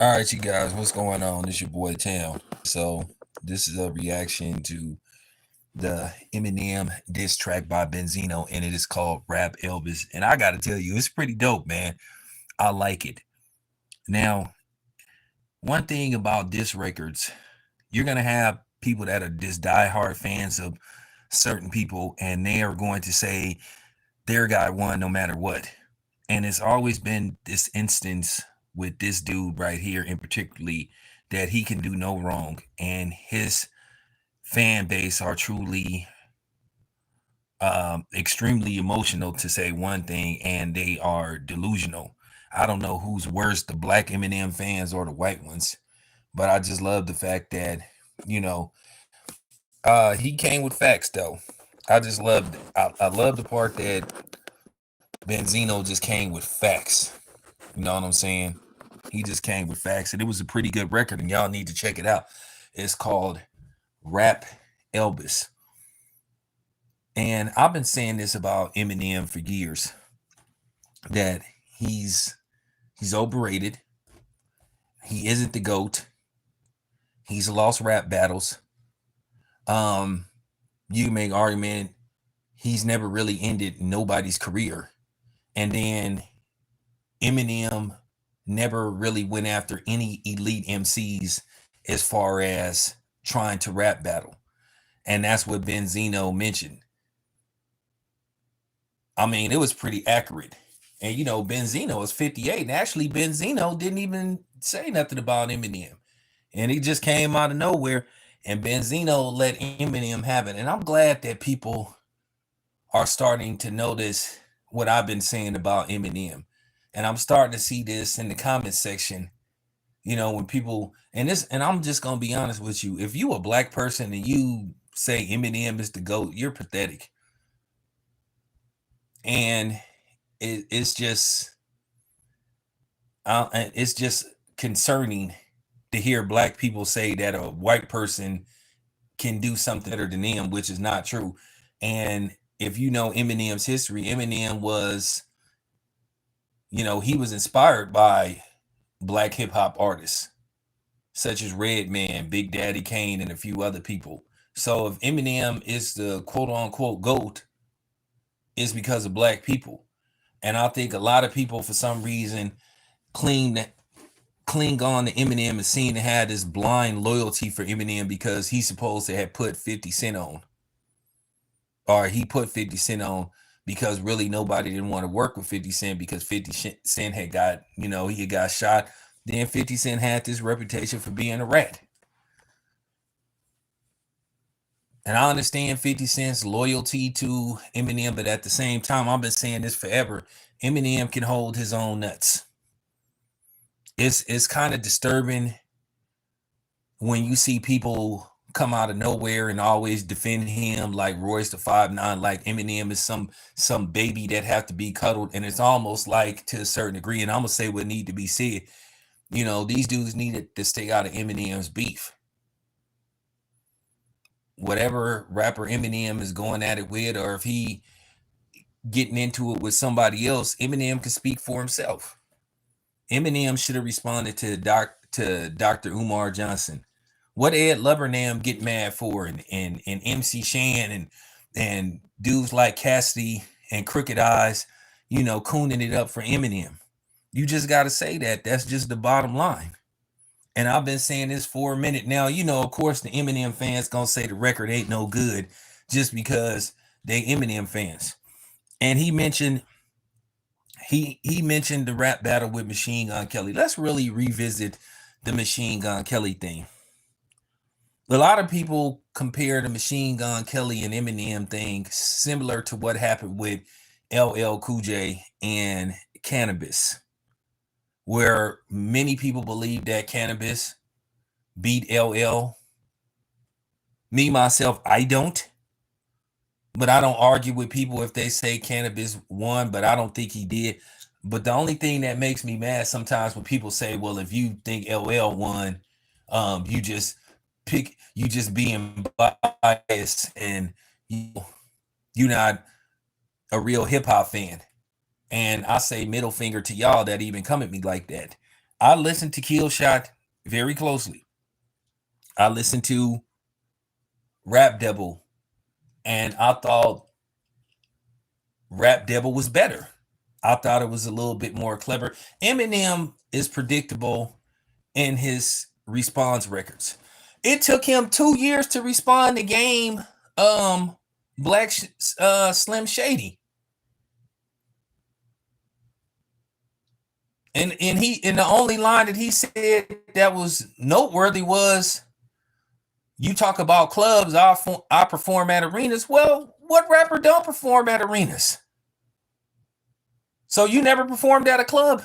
All right, you guys, what's going on? This your boy Town. So this is a reaction to the Eminem diss track by Benzino, and it is called Rap Elvis. And I got to tell you, it's pretty dope, man. I like it. Now, one thing about diss records, you're gonna have people that are just diehard fans of certain people, and they are going to say their guy won no matter what. And it's always been this instance with this dude right here, in particularly, that he can do no wrong, and his fan base are truly extremely emotional to say one thing, and they are delusional. I don't know who's worse, the black Eminem fans or the white ones, but I just love the fact that you know he came with facts though. I just loved it. I love the part that Benzino just came with facts. You know what I'm saying? He just came with facts, and it was a pretty good record, and y'all need to check it out. It's called Rap Elvis. And I've been saying this about Eminem for years, that he's overrated. He isn't the GOAT. He's lost rap battles. Um, you can make argument he's never really ended nobody's career. And then Eminem never really went after any elite MCs as far as trying to rap battle. And that's what Benzino mentioned. I mean, it was pretty accurate. And Benzino is 58. And actually, Benzino didn't even say nothing about Eminem. And he just came out of nowhere. And Benzino let Eminem have it. And I'm glad that people are starting to notice what I've been saying about Eminem. And I'm starting to see this in the comment section. When people and I'm just gonna be honest with you. If you a black person and you say Eminem is the GOAT, you're pathetic. And it's just it's just concerning to hear black people say that a white person can do something better than them, which is not true. And if you know Eminem's history, Eminem was, he was inspired by black hip hop artists such as Redman, Big Daddy Kane, and a few other people. So if Eminem is the quote unquote GOAT, it's because of black people. And I think a lot of people, for some reason, cling on to Eminem and seem to have this blind loyalty for Eminem because he's supposed to have put 50 Cent on. Or he put 50 Cent on because really nobody didn't want to work with 50 Cent because 50 Cent had got, he had got shot. Then 50 Cent had this reputation for being a rat. And I understand 50 Cent's loyalty to Eminem, but at the same time, I've been saying this forever. Eminem can hold his own nuts. It's kind of disturbing when you see people come out of nowhere and always defend him like Royce the 5'9", like Eminem is some baby that have to be cuddled, and it's almost like to a certain degree. And I'm gonna say what need to be said. These dudes needed to stay out of Eminem's beef. Whatever rapper Eminem is going at it with, or if he getting into it with somebody else, Eminem can speak for himself. Eminem should have responded to Dr. Umar Johnson. What Ed Lubbernam get mad for, and MC Shan and dudes like Cassidy and Crooked Eyes, cooning it up for Eminem. You just got to say that. That's just the bottom line. And I've been saying this for a minute now. Of course, the Eminem fans gonna say the record ain't no good just because they Eminem fans. And he mentioned the rap battle with Machine Gun Kelly. Let's really revisit the Machine Gun Kelly thing. A lot of people compare the Machine Gun Kelly and Eminem thing similar to what happened with LL Cool J and Cannabis, where many people believe that Cannabis beat LL. Me, myself, I don't. But I don't argue with people if they say Cannabis won, but I don't think he did. But the only thing that makes me mad sometimes when people say, well, if you think LL won, you just being biased, and you're not a real hip hop fan. And I say middle finger to y'all that even come at me like that. I listened to Kill Shot very closely. I listened to Rap Devil, and I thought Rap Devil was better. I thought it was a little bit more clever. Eminem is predictable in his response records. It took him 2 years to respond to Game Black Slim Shady. And the only line that he said that was noteworthy was, "You talk about clubs, I perform at arenas." Well, what rapper don't perform at arenas? So you never performed at a club?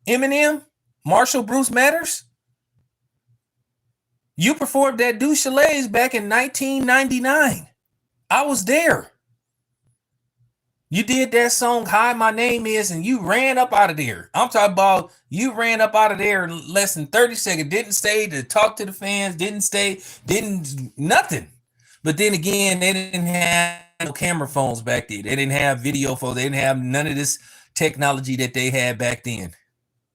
Eminem? Marshall Bruce Matters? You performed at Du Chalet's back in 1999. I was there. You did that song, "Hi, My Name Is," and you ran up out of there. I'm talking about you ran up out of there in less than 30 seconds. Didn't stay to talk to the fans, didn't nothing. But then again, they didn't have no camera phones back then. They didn't have video phones. They didn't have none of this technology that they had back then.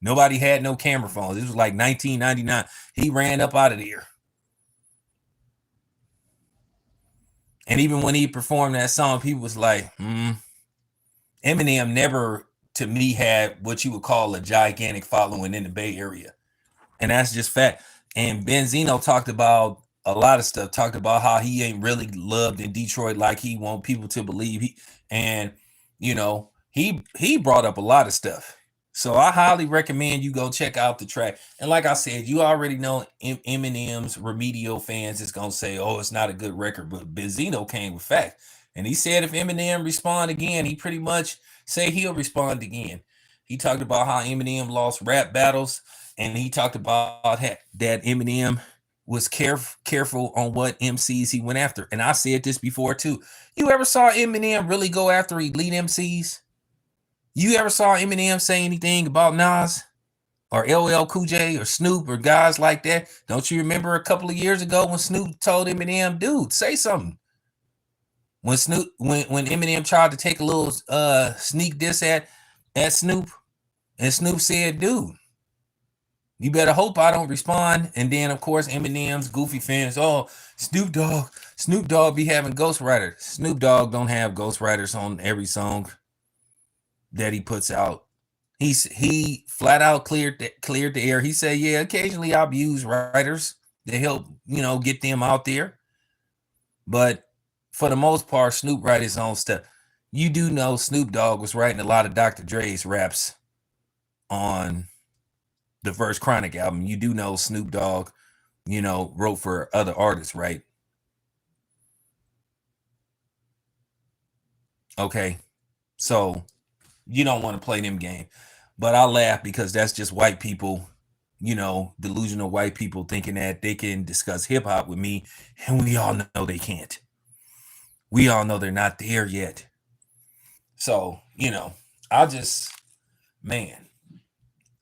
Nobody had no camera phones. This was like 1999. He ran up out of there. And even when he performed that song, people was like, Eminem never, to me, had what you would call a gigantic following in the Bay Area. And that's just fact. And Benzino talked about a lot of stuff, talked about how he ain't really loved in Detroit like he want people to believe. He brought up a lot of stuff. So I highly recommend you go check out the track. And like I said, you already know Eminem's remedial fans is going to say, "Oh, it's not a good record." But Benzino came with facts. And he said if Eminem respond again, he pretty much say he'll respond again. He talked about how Eminem lost rap battles. And he talked about that Eminem was careful on what MCs he went after. And I said this before too. You ever saw Eminem really go after elite MCs? You ever saw Eminem say anything about Nas or LL Cool J or Snoop or guys like that? Don't you remember a couple of years ago when Snoop told Eminem, "Dude, say something"? When Eminem tried to take a little sneak diss at Snoop, and Snoop said, "Dude, you better hope I don't respond." And then, of course, Eminem's goofy fans, "Oh, Snoop Dogg be having ghostwriters." Snoop Dogg don't have ghostwriters on every song that he puts out. He flat out cleared the air. He said, "Yeah, occasionally I'll use writers to help, get them out there. But for the most part, Snoop writes his own stuff." You do know Snoop Dogg was writing a lot of Dr. Dre's raps on the first Chronic album. You do know Snoop Dogg, wrote for other artists, right? Okay. So you don't want to play them game. But I laugh because that's just white people, delusional white people thinking that they can discuss hip hop with me. And we all know they can't. We all know they're not there yet. So,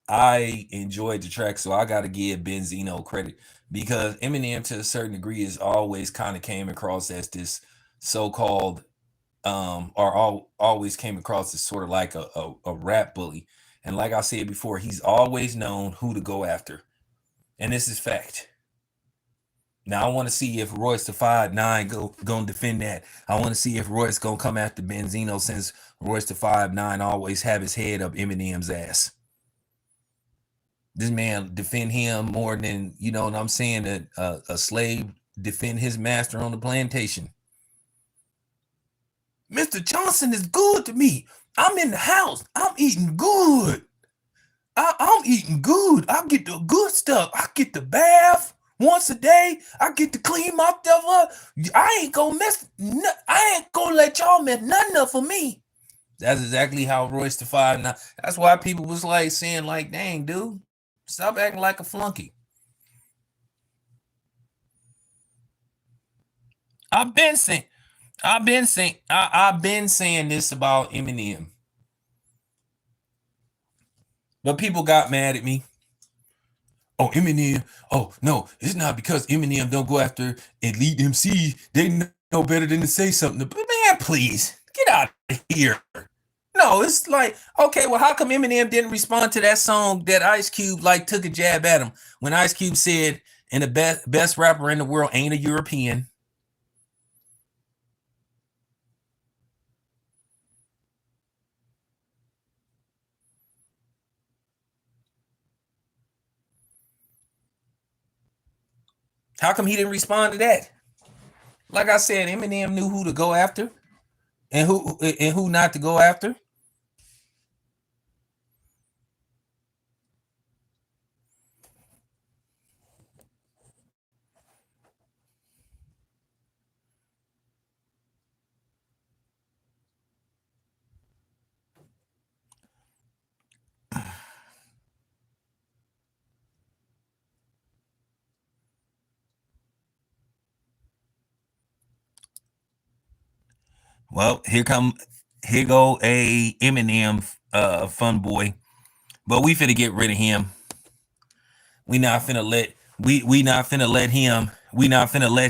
I enjoyed the track, so I got to give Benzino credit because Eminem, to a certain degree, is always kind of came across as this so-called, always came across as sort of like a rap bully. And like I said before, he's always known who to go after, and this is fact. Now I want to see if Royce the 5'9" gonna defend that. I want to see if Royce gonna come after Benzino, since Royce the 5'9" always have his head up Eminem's ass. This man defend him more than, you know what I'm saying, that a slave defend his master on the plantation. "Mr. Johnson is good to me. I'm in the house. I'm eating good. I'm eating good. I get the good stuff. I get the bath once a day. I get to clean myself up. I ain't gonna let y'all mess nothing up for me." That's exactly how Royce the 5'9". That's why people was like saying like, "Dang, dude, stop acting like a flunky." I've been saying this about Eminem. But people got mad at me. "Oh, Eminem. Oh, no, it's not because Eminem don't go after elite MC. They know better than to say something." But man, please, get out of here. No, it's like, okay, well, how come Eminem didn't respond to that song that Ice Cube like took a jab at him when Ice Cube said, "And the best rapper in the world ain't a European." How come he didn't respond to that? Like I said, Eminem knew who to go after and who not to go after. Well, here go a Eminem fun boy, but we finna get rid of him. We not finna let we not finna let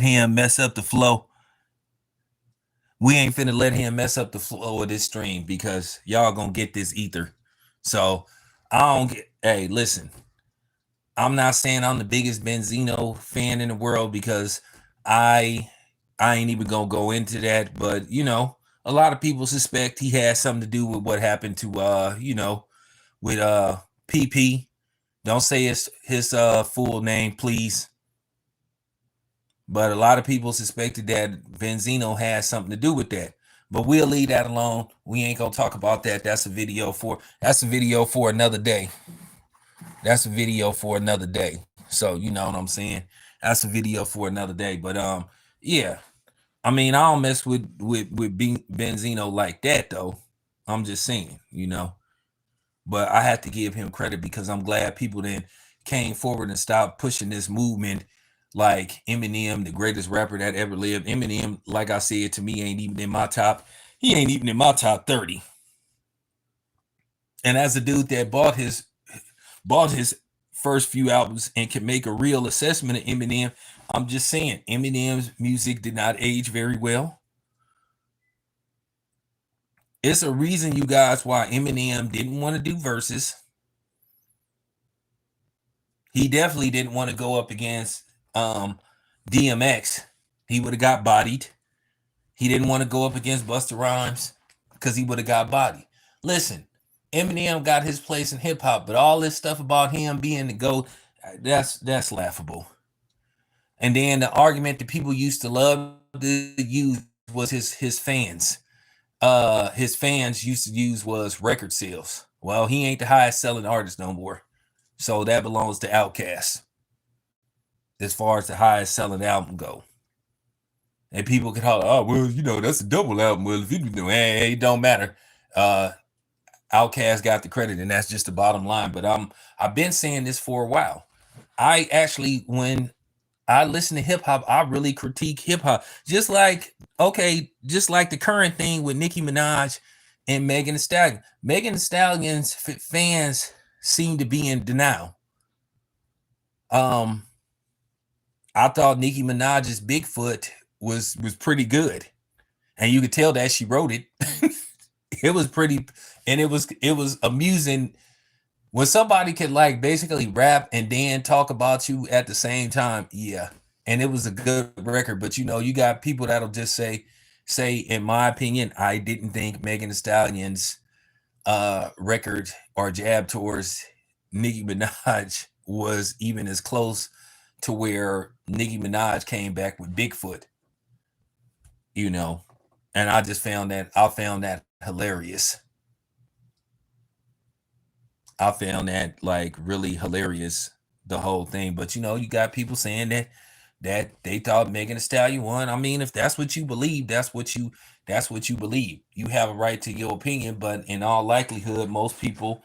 him mess up the flow. We ain't finna let him mess up the flow of this stream because y'all gonna get this ether. So I don't get. Hey, listen, I'm not saying I'm the biggest Benzino fan in the world because I I ain't even gonna go into that, but a lot of people suspect he has something to do with what happened to with PP. Don't say his full name, please. But a lot of people suspected that Benzino has something to do with that. But we'll leave that alone. We ain't gonna talk about that. That's a video for another day. That's a video for another day. So you know what I'm saying? That's a video for another day. But yeah. I mean, I don't mess with Benzino like that though. I'm just saying. But I have to give him credit because I'm glad people then came forward and stopped pushing this movement like Eminem, the greatest rapper that ever lived. Eminem, like I said, to me, ain't even in my top. He ain't even in my top 30. And as a dude that bought his first few albums and can make a real assessment of Eminem, I'm just saying Eminem's music did not age very well. It's a reason, you guys, why Eminem didn't want to do verses. He definitely didn't want to go up against DMX. He would have got bodied. He didn't want to go up against Busta Rhymes because he would have got bodied. Listen, Eminem got his place in hip hop, but all this stuff about him being the GOAT, that's laughable. And then the argument that people used to love to use was his fans. His fans used to use was record sales. Well, he ain't the highest selling artist no more. So that belongs to Outkast as far as the highest selling album go. And people could holler, oh, well, that's a double album. Well, if it don't matter. Outkast got the credit, and that's just the bottom line. But I've been saying this for a while. I actually, when I listen to hip hop, I really critique hip hop. Just like the current thing with Nicki Minaj and Megan Thee Stallion. Megan Thee Stallion's fans seem to be in denial. I thought Nicki Minaj's Bigfoot was pretty good, and you could tell that she wrote it. It was pretty, and it was amusing when somebody could like basically rap and then talk about you at the same time. Yeah, and it was a good record. But you got people that'll just say, in my opinion, I didn't think Megan Thee Stallion's record or jab towards Nicki Minaj was even as close to where Nicki Minaj came back with Bigfoot, and I found that hilarious. I found that like really hilarious, the whole thing. But you got people saying that they thought Megan Thee Stallion won. I mean, if that's what you believe, that's what you believe. You have a right to your opinion, but in all likelihood, most people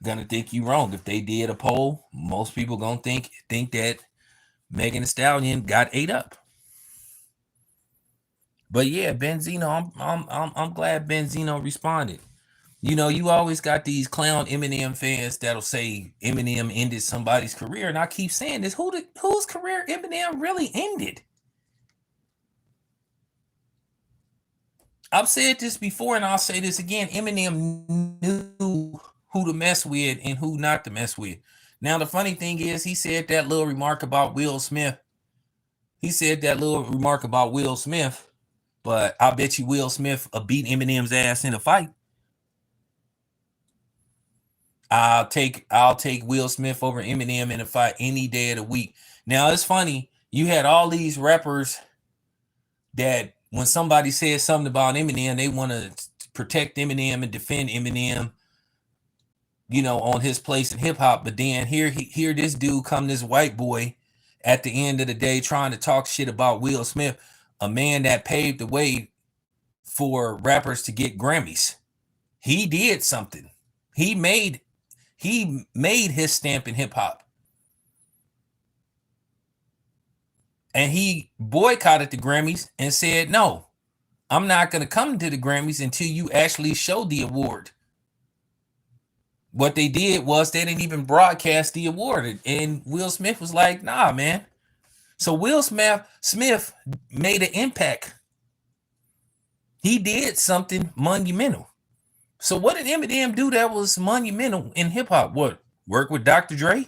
gonna think you wrong. If they did a poll, most people gonna think that Megan Thee Stallion got ate up. But yeah, Benzino, I'm glad Benzino responded. You always got these clown Eminem fans that'll say Eminem ended somebody's career, and I keep saying this: whose career Eminem really ended? I've said this before and I'll say this again. Eminem knew who to mess with and who not to mess with. Now, the funny thing is, he said that little remark about Will Smith. He said that little remark about Will Smith, but I bet you Will Smith beat Eminem's ass in a fight. I'll take Will Smith over Eminem in a fight any day of the week. Now it's funny, you had all these rappers that when somebody says something about Eminem, they want to protect Eminem and defend Eminem, on his place in hip hop. But then here this dude come, this white boy, at the end of the day trying to talk shit about Will Smith, a man that paved the way for rappers to get Grammys. He did something. He made his stamp in hip hop. And he boycotted the Grammys and said, no, I'm not going to come to the Grammys until you actually show the award. What they did was they didn't even broadcast the award. And Will Smith was like, nah, man. So Will Smith made an impact. He did something monumental. So what did Eminem do that was monumental in hip hop? What? Work with Dr. Dre?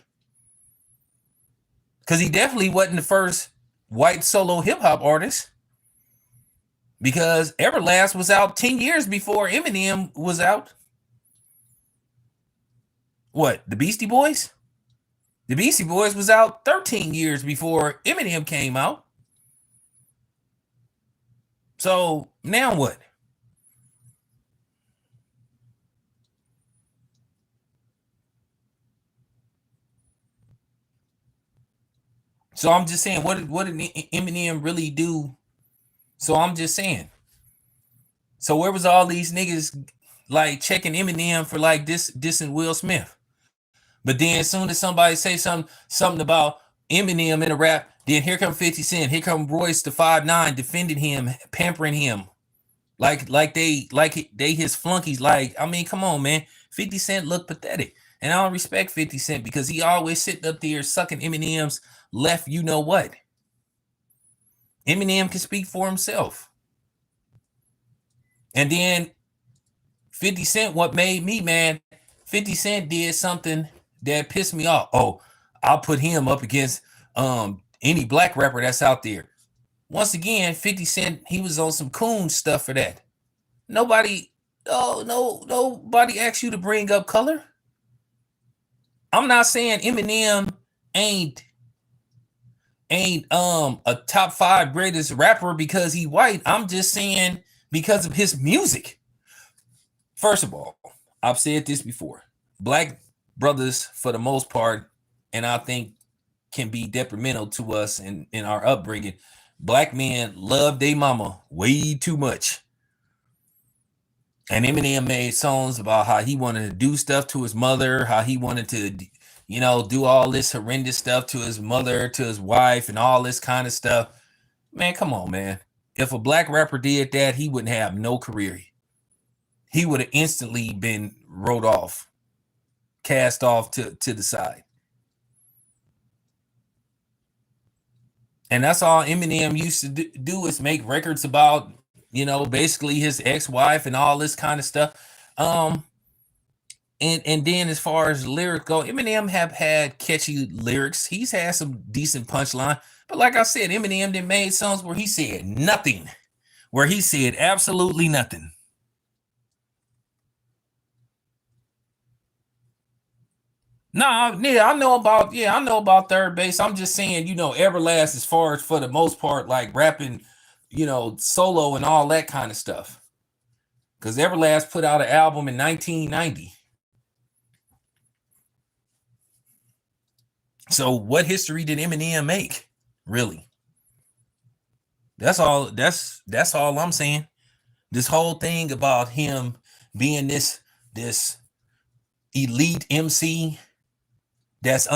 Because he definitely wasn't the first white solo hip hop artist. Because Everlast was out 10 years before Eminem was out. What? The Beastie Boys? The Beastie Boys was out 13 years before Eminem came out. So now what? So I'm just saying, what did Eminem really do? So I'm just saying. So where was all these niggas like checking Eminem for like dissing Will Smith? But then as soon as somebody say something about Eminem in a rap, then here come 50 Cent, here come Royce the 5'9" defending him, pampering him. Like they his flunkies. Like, I mean, come on, man. 50 Cent look pathetic. And I don't respect 50 Cent because he always sitting up there sucking Eminem's left, you know what. Eminem can speak for himself. And then 50 Cent, what made me mad, 50 Cent did something that pissed me off. Oh, I'll put him up against any black rapper that's out there. Once again, 50 Cent, he was on some coon stuff for that. Nobody asked you to bring up color. I'm not saying Eminem ain't a top 5 greatest rapper because he white. I'm just saying because of his music. First of all, I've said this before. Black brothers, for the most part, and I think can be detrimental to us in our upbringing. Black men love their mama way too much. And Eminem made songs about how he wanted to do stuff to his mother, how he wanted to, do all this horrendous stuff to his mother, to his wife, and all this kind of stuff. Man, come on, man. If a black rapper did that, he wouldn't have no career. He would have instantly been wrote off, cast off to the side. And that's all Eminem used to do is make records about, basically his ex-wife and all this kind of stuff. And then as far as lyrics go, Eminem have had catchy lyrics. He's had some decent punchline. But like I said, Eminem then made songs where he said nothing, where he said absolutely nothing. No, yeah, I know about third base. I'm just saying, Everlast as far as for the most part, like rapping, solo and all that kind of stuff. Because Everlast put out an album in 1990. So what history did Eminem make? Really? That's all I'm saying. This whole thing about him being this elite MC that's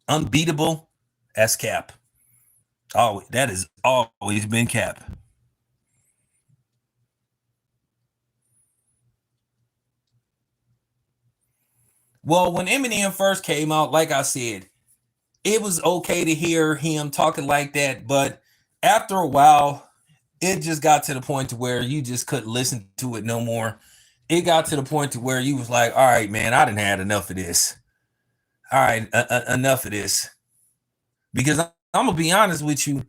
unbeatable, that's cap. Oh, that has always been cap. Well, when Eminem first came out, like I said, it was okay to hear him talking like that, but after a while, it just got to the point to where you just couldn't listen to it no more. It got to the point to where you was like, all right, man, I done had enough of this. All right, enough of this. Because I'm gonna be honest with you,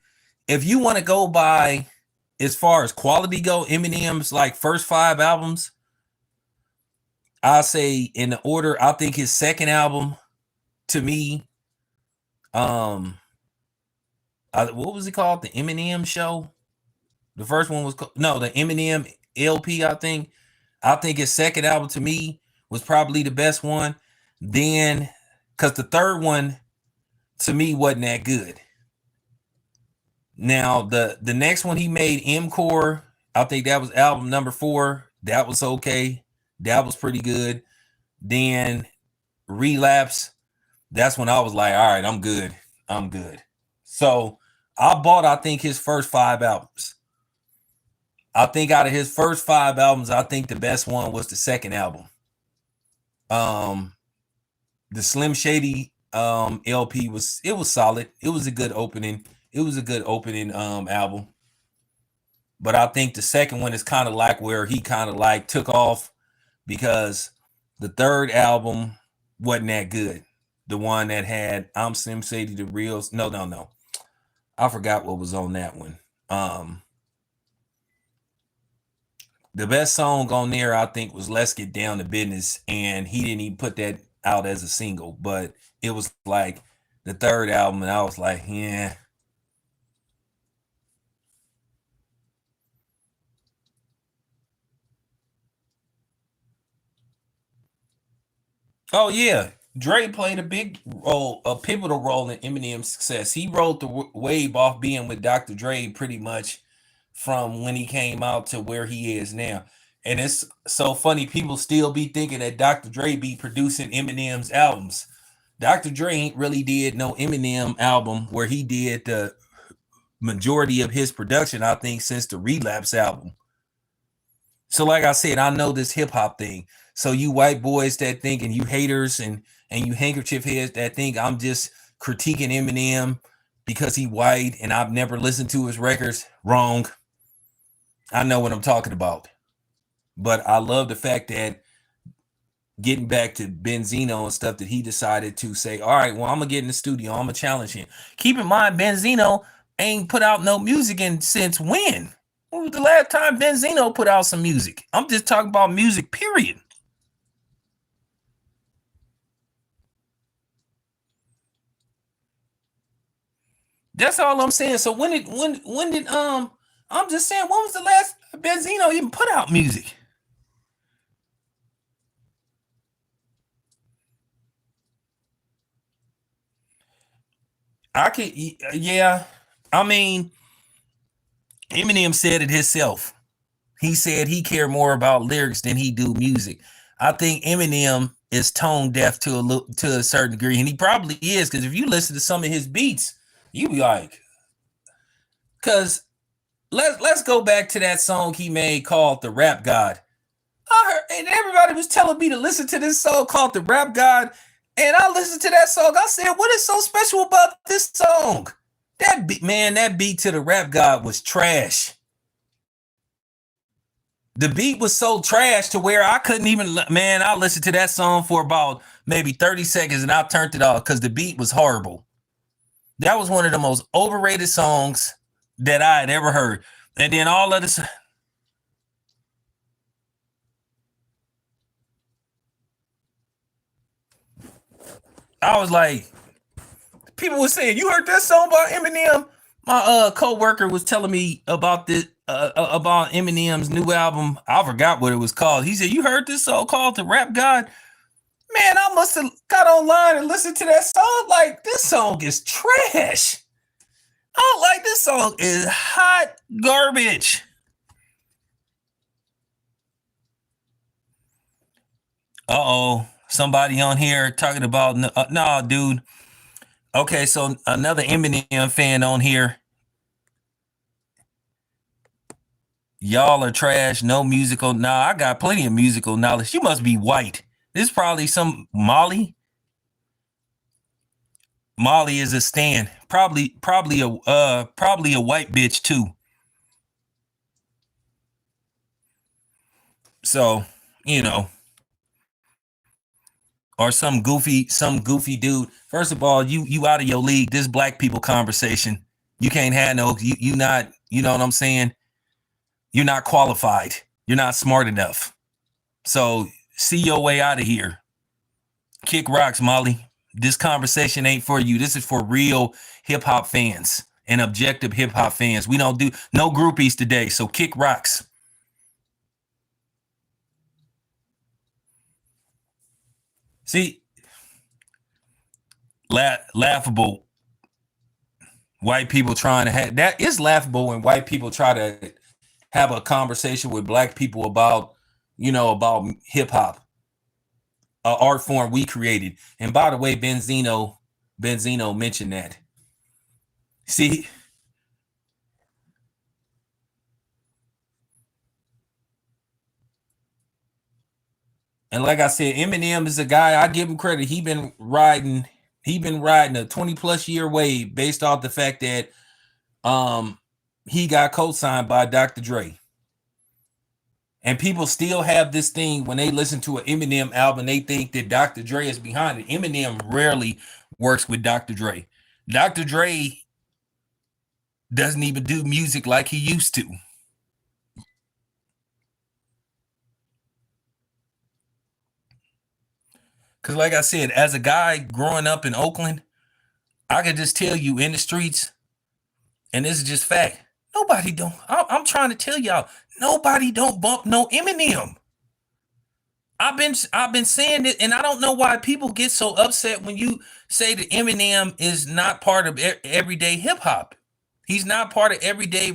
if you want to go by as far as quality go, Eminem's like first 5 albums, I'll say in the order, I think his second album to me, um, what was it called? The Eminem Show. The first one was no, the Eminem LP. I think his second album to me was probably the best one. Then, because the third one to me wasn't that good. Now the next one he made, M-Core, I think that was album number 4. That was okay. That was pretty good. Then Relapse. That's when I was like, all right, I'm good. I'm good. So I bought, I think, his first 5 albums. I think out of his first 5 albums, I think the best one was the second album. The Slim Shady LP was solid. It was a good opening. It was a good opening album. But I think the second one is kind of like where he kind of like took off, because the third album wasn't that good. The one that had I'm Slim Shady, the Reals. No. I forgot what was on that one. The best song on there, I think, was Let's Get Down to Business. And he didn't even put that out as a single, but it was like the third album. And I was like, yeah. Oh, yeah. Dre played a big role, a pivotal role in Eminem's success. He rode the wave off being with Dr. Dre pretty much from when he came out to where he is now. And it's so funny, people still be thinking that Dr. Dre be producing Eminem's albums. Dr. Dre ain't really did no Eminem album where he did the majority of his production, I think, since the Relapse album. So, like I said, I know this hip hop thing. So you white boys that think, and you haters and you handkerchief heads that think I'm just critiquing Eminem because he white and I've never listened to his records, wrong. I know what I'm talking about. But I love the fact that, getting back to Benzino and stuff, that he decided to say, all right, well, I'm gonna get in the studio, I'm gonna challenge him. Keep in mind, Benzino ain't put out no music in since when? When was the last time Benzino put out some music? I'm just talking about music, period. That's all I'm saying. So when did I'm just saying, when was the last Benzino even put out music? I could, yeah. I mean, Eminem said it himself. He said he cared more about lyrics than he do music. I think Eminem is tone deaf to a certain degree, and he probably is, because if you listen to some of his beats, you be like, because let's go back to that song he made called "The Rap God." I heard, and everybody was telling me to listen to this song called "The Rap God," and I listened to that song. I said, "What is so special about this song?" That beat, man, that beat to "The Rap God" was trash. The beat was so trash to where I couldn't even, man, I listened to that song for about maybe 30 seconds and I turned it off because the beat was horrible. That was one of the most overrated songs that I had ever heard. And then all of this, I was like, people were saying, "You heard that song by Eminem?" My co-worker was telling me about this, about Eminem's new album. I forgot what it was called. He said, "You heard this song called The Rap God?" Man, I must have got online and listened to that song. Like, this song is trash. I don't like this song. Is hot garbage. Uh-oh. Somebody on here talking about no, dude. Okay, so another Eminem fan on here. Y'all are trash. No musical. Nah, I got plenty of musical knowledge. You must be white. This is probably some Molly. Molly is a stan. Probably a white bitch too. So, you know, or some goofy dude. First of all, you out of your league. This black people conversation. You can't have no you not, you know what I'm saying? You're not qualified. You're not smart enough. So see your way out of here. Kick rocks, Molly. This conversation ain't for you. This is for real hip hop fans and objective hip hop fans. We don't do no groupies today. So kick rocks. See, laughable. White people trying to have that is laughable when white people try to have a conversation with black people about, about hip hop, art form we created. And by the way, Benzino mentioned that. See, and like I said, Eminem is a guy, I give him credit. He been riding a 20 plus year wave based off the fact that he got co-signed by Dr. Dre. And people still have this thing when they listen to an Eminem album, they think that Dr. Dre is behind it. Eminem rarely works with Dr. Dre. Dr. Dre doesn't even do music like he used to. Because like I said, as a guy growing up in Oakland, I could just tell you in the streets, and this is just fact, nobody don't, I'm trying to tell y'all, nobody don't bump no Eminem. I've been saying it, and I don't know why people get so upset when you say that Eminem is not part of everyday hip hop. He's not part of everyday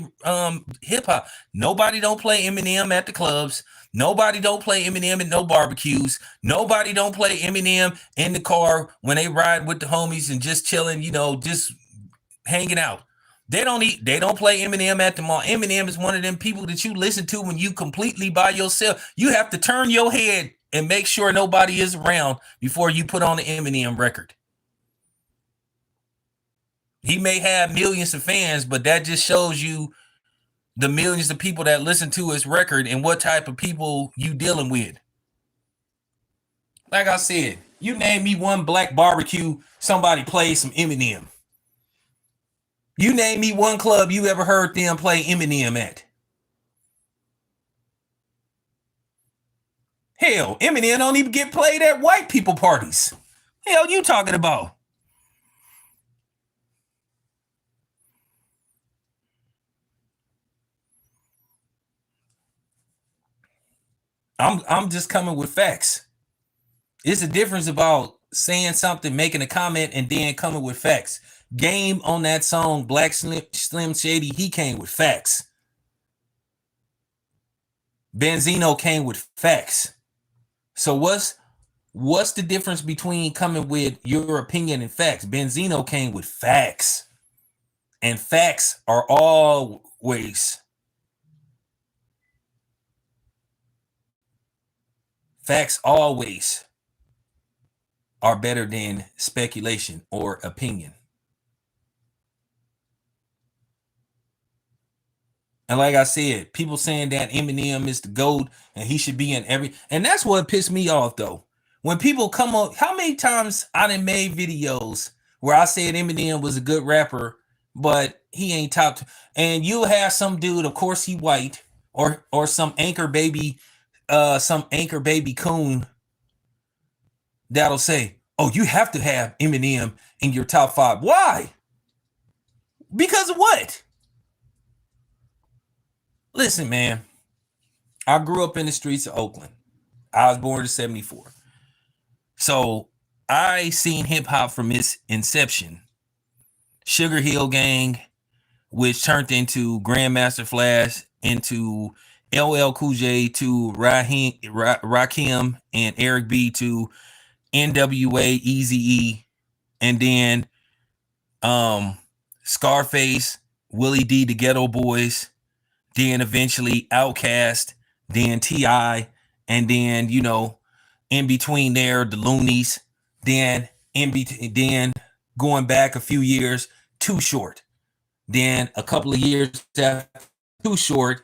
hip hop. Nobody don't play Eminem at the clubs. Nobody don't play Eminem at no barbecues. Nobody don't play Eminem in the car when they ride with the homies and just chilling, just hanging out. They don't play Eminem at the mall. Eminem is one of them people that you listen to when you completely by yourself. You have to turn your head and make sure nobody is around before you put on the Eminem record. He may have millions of fans, but that just shows you the millions of people that listen to his record and what type of people you dealing with. Like I said, you name me one black barbecue, somebody plays some Eminem. You name me one club you ever heard them play Eminem at. Hell, Eminem don't even get played at white people parties. Hell, you talking about? I'm just coming with facts. It's a difference about saying something, making a comment, and then coming with facts. Game on that song, Black Slim Shady, he came with facts. Benzino came with facts. So what's the difference between coming with your opinion and facts? Benzino came with facts. And facts are always are better than speculation or opinion. And like I said, people saying that Eminem is the GOAT and he should be in every, and that's what pissed me off though. When people come up, how many times I done made videos where I said Eminem was a good rapper, but he ain't top, and you'll have some dude, of course he white, or some anchor baby coon that'll say, "Oh, you have to have Eminem in your top 5." Why? Because of what? Listen, man, I grew up in the streets of Oakland. I was born in 74. So I seen hip hop from its inception. Sugar Hill Gang, which turned into Grandmaster Flash, into LL Cool J, to Rakim and Eric B, to NWA, Eazy-E, and then Scarface, Willie D, the Ghetto Boys, then eventually Outkast, then T.I., and then, in between there, the Loonies, then then going back a few years, Too Short. Then a couple of years after Too Short,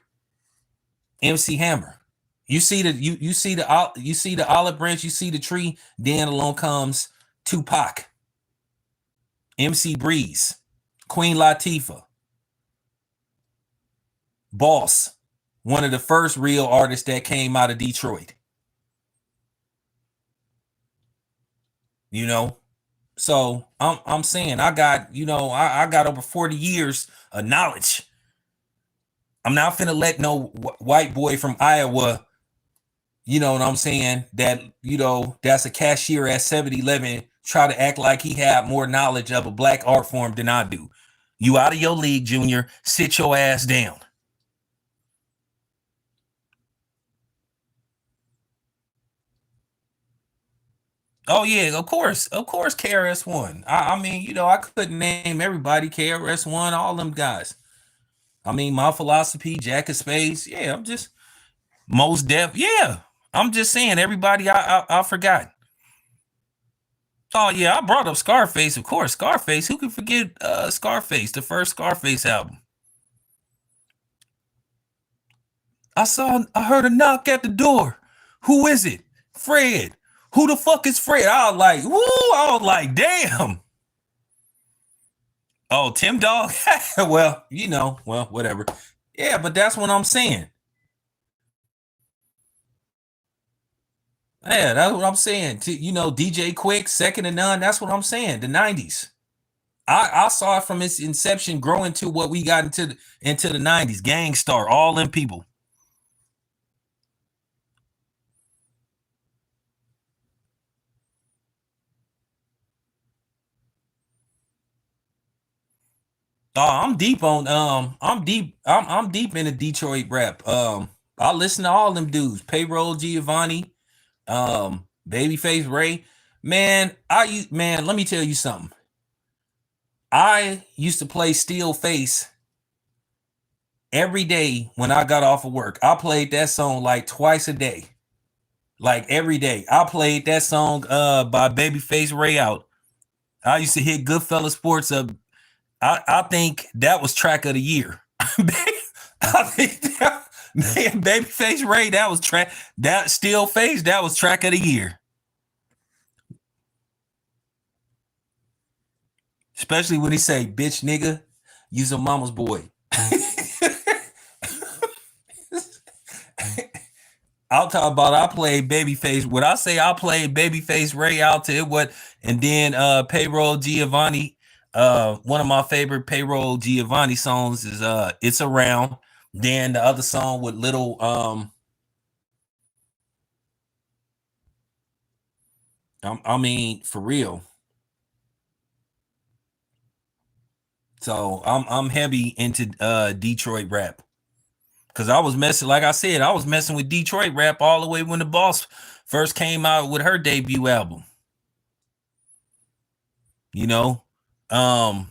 MC Hammer. you see the olive branch, you see the tree, then along comes Tupac, MC Breeze, Queen Latifah, Boss, one of the first real artists that came out of Detroit. You know, so I'm saying I got, I got over 40 years of knowledge. I'm not finna let no white boy from Iowa, you know what I'm saying, that, that's a cashier at 7-Eleven try to act like he had more knowledge of a black art form than I do. You out of your league, Junior. Sit your ass down. Oh yeah, of course, KRS-One. I mean, I couldn't name everybody. KRS-One, all them guys. I mean, my philosophy, Jack of Spades. Yeah, I'm just most deaf. Yeah, I'm just saying everybody. I forgot. Oh yeah, I brought up Scarface, of course. Scarface. Who can forget Scarface, the first Scarface album? I heard a knock at the door. Who is it? Fred. Who the fuck is Fred? I was like, woo, I was like, damn. Oh, Tim Dog. Well, well, whatever. Yeah, but that's what I'm saying. Yeah, that's what I'm saying. DJ Quick, second to none. That's what I'm saying. The 90s. I saw it from its inception growing to what we got into the 90s. Gangstar, all them people. Oh, I'm deep into Detroit rap. I listen to all them dudes. Payroll Giovanni, Babyface Ray. Man, let me tell you something. I used to play Steel Face every day when I got off of work. I played that song like twice a day. Like every day. I played that song by Babyface Ray out. I used to hit Goodfella Sports up. I think that was track of the year. I think man, Babyface Ray, that was track. That Steel Face, that was track of the year. Especially when he say, "Bitch, nigga, you's a mama's boy." I'll talk about I played Babyface. When I say I played Babyface Ray out to it, what, and then Payroll Giovanni. One of my favorite Payroll Giovanni songs is "It's Around." Then the other song with Little I mean, for real. So I'm heavy into Detroit rap. Cause I was messing, like I said, I was messing with Detroit rap all the way when the Boss first came out with her debut album. You know, um,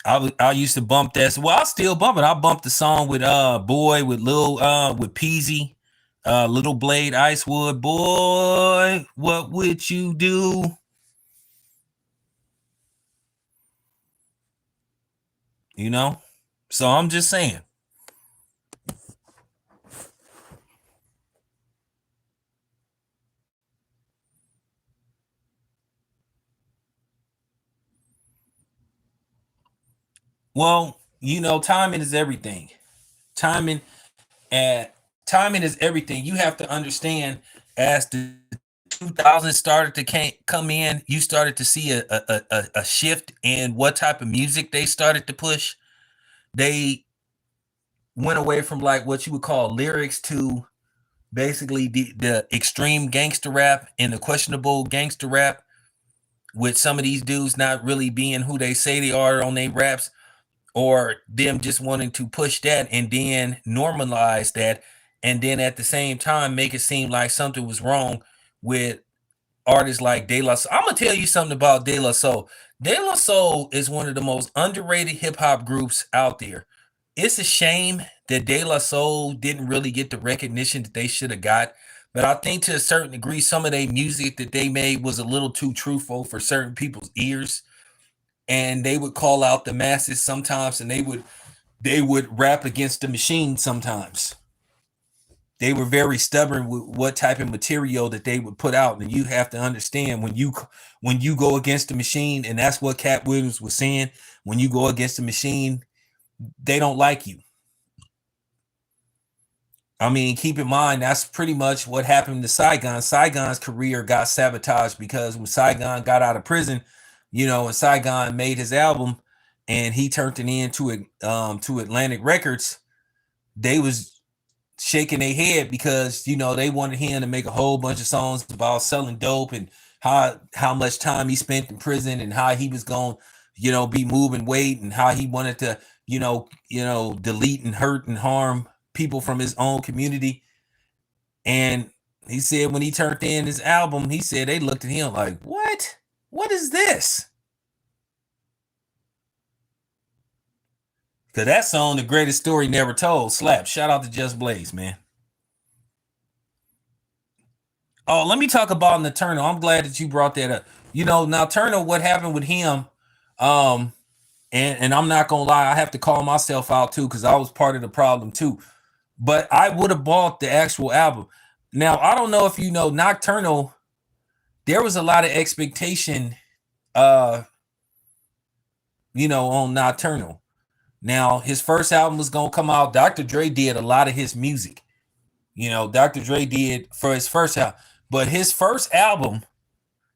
I used to bump that. Well, I still bump it. I bumped the song with Boy with Lil with Peasy, Little Blade Icewood. Boy, what would you do? You know, so I'm just saying. Well, timing is everything. Timing and timing is everything. You have to understand as the 2000s started to come in, you started to see a shift in what type of music they started to push. They went away from like what you would call lyrics to basically the extreme gangster rap and the questionable gangster rap, with some of these dudes not really being who they say they are on their raps, or them just wanting to push that and then normalize that, and then at the same time make it seem like something was wrong with artists like De La Soul. I'm gonna tell you something about De La Soul. De La Soul is one of the most underrated hip hop groups out there. It's a shame that De La Soul didn't really get the recognition that they should have got. But I think to a certain degree, some of their music that they made was a little too truthful for certain people's ears. And they would call out the masses sometimes, and they would rap against the machine sometimes. They were very stubborn with what type of material that they would put out, and you have to understand when you go against the machine, and that's what Cat Williams was saying. When you go against the machine, they don't like you. I mean, keep in mind that's pretty much what happened to Saigon. Saigon's career got sabotaged because when Saigon got out of prison, and Saigon made his album, and he turned it in to Atlantic Records. They was shaking their head because they wanted him to make a whole bunch of songs about selling dope and how much time he spent in prison and how he was going be moving weight and how he wanted to delete and hurt and harm people from his own community. And he said when he turned in his album, he said they looked at him like, what is this? Because that song, The Greatest Story Never Told, slap. Shout out to Just Blaze, man. Oh, let me talk about Nocturnal. I'm glad that you brought that up. Nocturnal, what happened with him, and I'm not gonna lie, I have to call myself out too, because I was part of the problem too. But I would have bought the actual album. Now, I don't know if you know, Nocturnal, there was a lot of expectation, on Nocturnal. Now, his first album was gonna come out. Dr. Dre did a lot of his music. Dr. Dre did for his first album, but his first album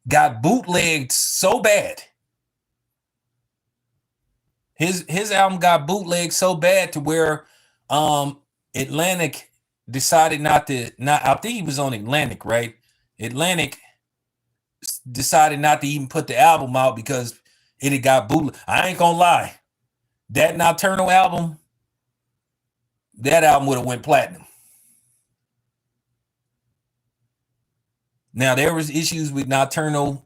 got bootlegged so bad. His album got bootlegged so bad to where Atlantic decided not. I think he was on Atlantic, right? Atlantic decided not to even put the album out because it had got bootlegged. I ain't gonna lie. That Nocturnal album, that album would have went platinum. Now, there was issues with Nocturnal,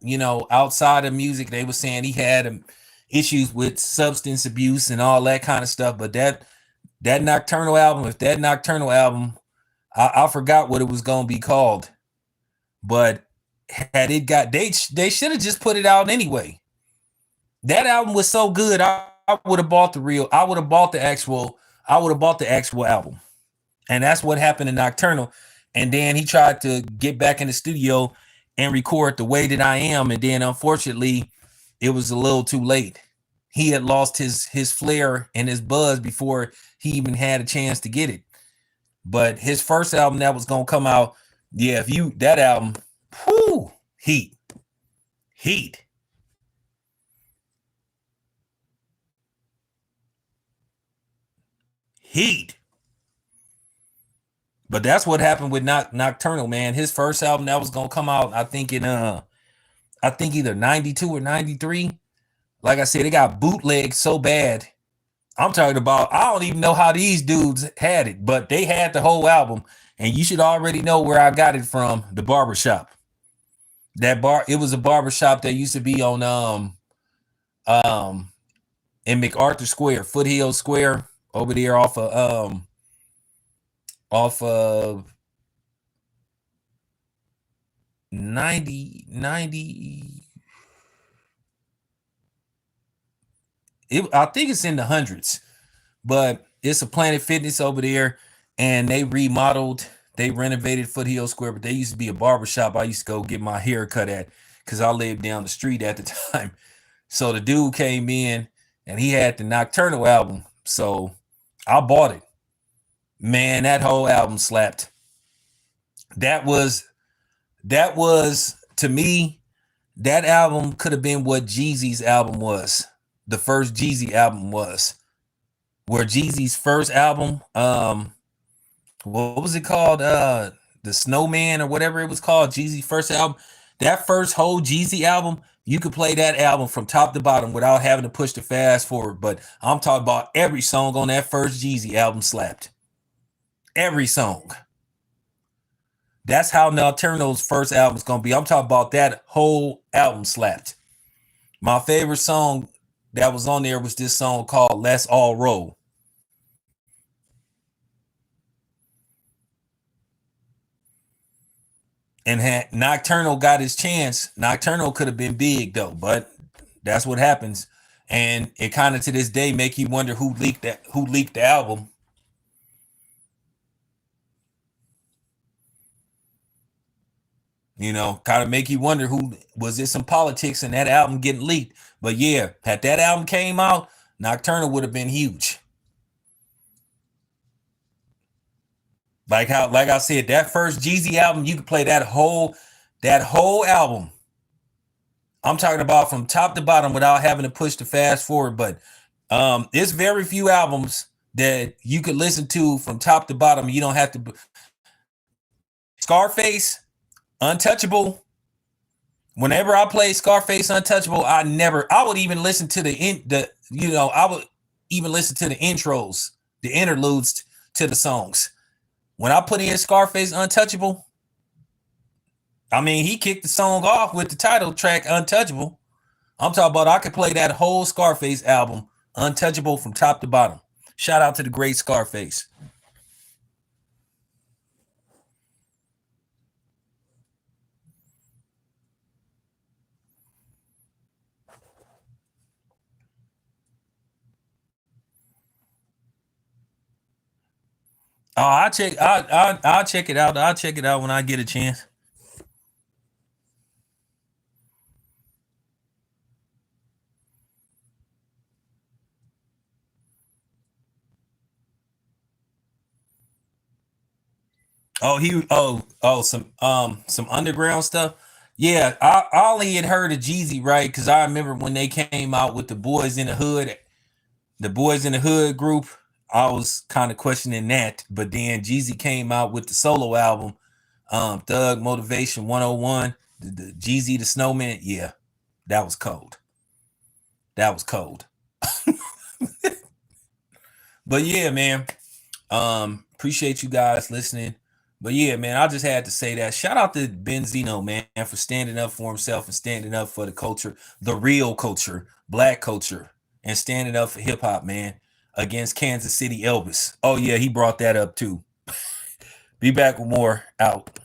outside of music. They were saying he had issues with substance abuse and all that kind of stuff. But that Nocturnal album, I forgot what it was going to be called. But had it got, they should have just put it out anyway. That album was so good, I would have bought the actual album. And that's what happened in Nocturnal. And then he tried to get back in the studio and record The Way That I Am. And then unfortunately, it was a little too late. He had lost his flair and his buzz before he even had a chance to get it. But his first album that was going to come out, that album, whoo, heat. But that's what happened with Nocturnal, man. His first album that was gonna come out, I think either 92 or 93. Like I said, it got bootlegged so bad. I'm talking about, I don't even know how these dudes had it, but they had the whole album, and you should already know where I got it from, the barbershop. It was a barbershop that used to be on in MacArthur Square, Foothill Square, over there off of 90. I think it's in the hundreds, but it's a Planet Fitness over there, and they renovated Foothill Square, but they used to be a barbershop I used to go get my hair cut at because I lived down the street at the time. So the dude came in and he had the Nocturnal album. So I bought it. Man, that whole album slapped. That was to me, that album could have been what Jeezy's album was. The first Jeezy album was. Where Jeezy's first album, what was it called? The Snowman or whatever it was called, Jeezy's first album. That first whole Jeezy album, you could play that album from top to bottom without having to push the fast forward. But I'm talking about every song on that first Jeezy album slapped. Every song. That's how Nocturnal's first album is going to be. I'm talking about that whole album slapped. My favorite song that was on there was this song called Let's All Roll. And had Nocturnal got his chance, Nocturnal could have been big though, but that's what happens. And it kind of to this day make you wonder who leaked the album. You know, kind of make you wonder who was it, some politics in that album getting leaked. But yeah, had that album came out, Nocturnal would have been huge. Like I said, that first Jeezy album, you could play that whole album. I'm talking about from top to bottom without having to push the fast forward. But it's very few albums that you could listen to from top to bottom. You don't have to. Scarface, Untouchable. Whenever I play Scarface, Untouchable, I would even listen to I would even listen to the intros, the interludes to the songs. When I put in Scarface, Untouchable, I mean, he kicked the song off with the title track, Untouchable. I'm talking about I could play that whole Scarface album, Untouchable, from top to bottom. Shout out to the great Scarface. Oh, I'll check it out. I'll check it out when I get a chance. Some underground stuff. Yeah, I only had heard of Jeezy, right? Because I remember when they came out with the Boys in the Hood group. I was kind of questioning that, but then Jeezy came out with the solo album, Thug Motivation 101, the Jeezy the Snowman. Yeah, that was cold. That was cold. But yeah, man. Appreciate you guys listening. But yeah, man, I just had to say that. Shout out to Benzino, man, for standing up for himself and standing up for the culture, the real culture, black culture, and standing up for hip hop, man, against Kansas City Elvis. Oh yeah, he brought that up too. Be back with more. Out.